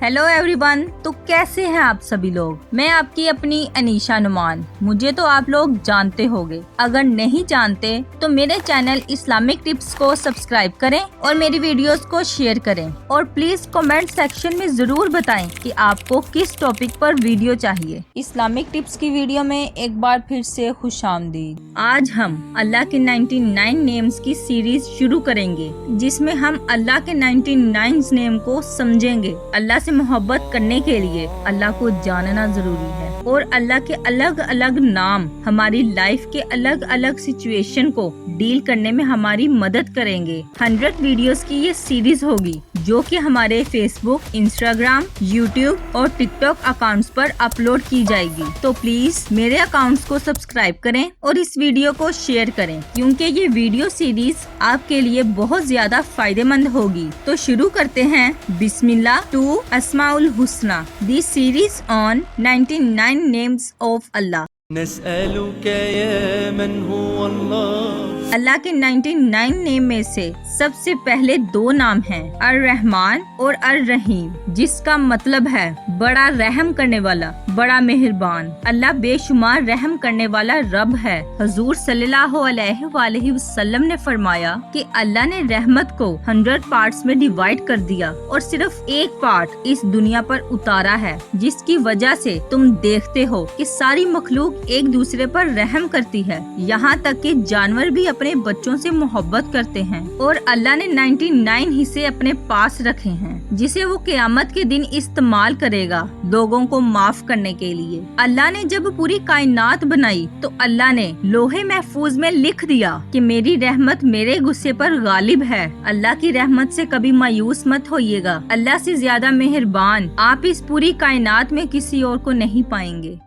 Hello everyone, तो कैसे हैं आप सभी लोग। मैं आपकी अपनी अनीशा नुमान। मुझे तो आप लोग जानते होंगे, अगर नहीं जानते तो मेरे चैनल इस्लामिक टिप्स को सब्सक्राइब करें और मेरी वीडियोस को शेयर करें और प्लीज कमेंट सेक्शन में जरूर बताएं कि आपको किस टॉपिक पर वीडियो चाहिए। इस्लामिक टिप्स की वीडियो में एक बार फिर से खुशामदीद। आज हम अल्लाह के 99 नेम्स की सीरीज शुरू करेंगे, जिसमें हम अल्लाह के 99 नेम को समझेंगे। अल्लाह से मोहब्बत करने के लिए अल्लाह को जानना जरूरी है और अल्लाह के अलग अलग नाम हमारी लाइफ के अलग अलग सिचुएशन को डील करने में हमारी मदद करेंगे। 100 वीडियोस की ये सीरीज होगी जो कि हमारे फेसबुक, इंस्टाग्राम, यूट्यूब और टिकटॉक अकाउंट्स पर अपलोड की जाएगी। तो प्लीज मेरे अकाउंट्स को सब्सक्राइब करें और इस वीडियो को शेयर करें, क्योंकि ये वीडियो सीरीज आपके लिए बहुत ज्यादा फायदेमंद होगी। तो शुरू करते हैं। बिस्मिल्लाह टू अस्माउल हुस्ना, this series on 99 names of Allah. नस्अलुका या मन हुवा अल्लाह। अल्लाह के 99 नेम में से सबसे पहले 2 नाम हैं, अर रहमान और अर रहीम, जिसका मतलब है बड़ा रहम करने वाला, बड़ा मेहरबान। अल्लाह बेशुमार रहम करने वाला रब है। हुजूर सल्लल्लाहु अलैहि वसल्लम ने फरमाया कि अल्लाह ने रहमत को 100 पार्ट्स में डिवाइड कर दिया और सिर्फ एक पार्ट इस दुनिया पर उतारा है, जिसकी वजह से तुम देखते हो कि सारी मखलूक एक दूसरे पर रहम करती है। यहाँ तक कि जानवर भी अपने बच्चों से मोहब्बत करते हैं। और अल्लाह ने 99 हिस्से अपने पास रखे हैं, जिसे वो क़यामत के दिन इस्तेमाल करेगा लोगों को माफ करने के लिए। अल्लाह ने जब पूरी कायनात बनाई तो अल्लाह ने लोहे महफूज में लिख दिया कि मेरी रहमत मेरे गुस्से पर गालिब है। अल्लाह की रहमत से कभी मायूस मत होइएगा। अल्लाह से ज्यादा मेहरबान आप इस पूरी कायनात में किसी और को नहीं पाएंगे।